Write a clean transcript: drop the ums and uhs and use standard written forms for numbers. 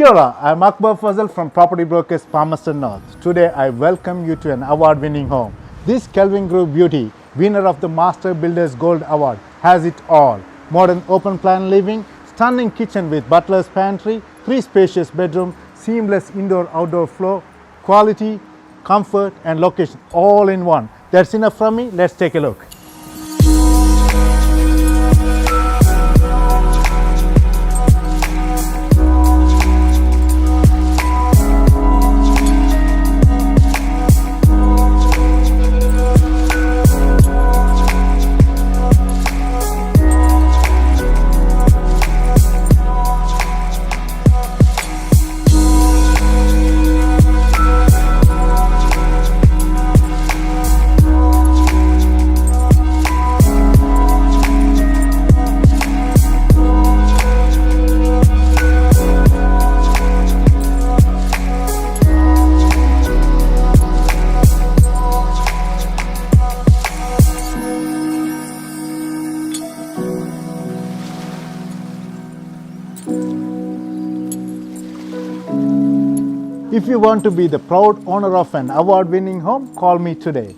Kia ora, I'm Akbar Fazal from Property Brokers Palmerston North. Today I welcome you to an award-winning home. This Kelvin Grove beauty, winner of the Master Builders Gold Award, has it all. Modern open-plan living, stunning kitchen with butler's pantry, 3 spacious bedrooms, seamless indoor-outdoor flow, quality, comfort and location all in one. That's enough from me. Let's take a look. If you want to be the proud owner of an award-winning home, call me today.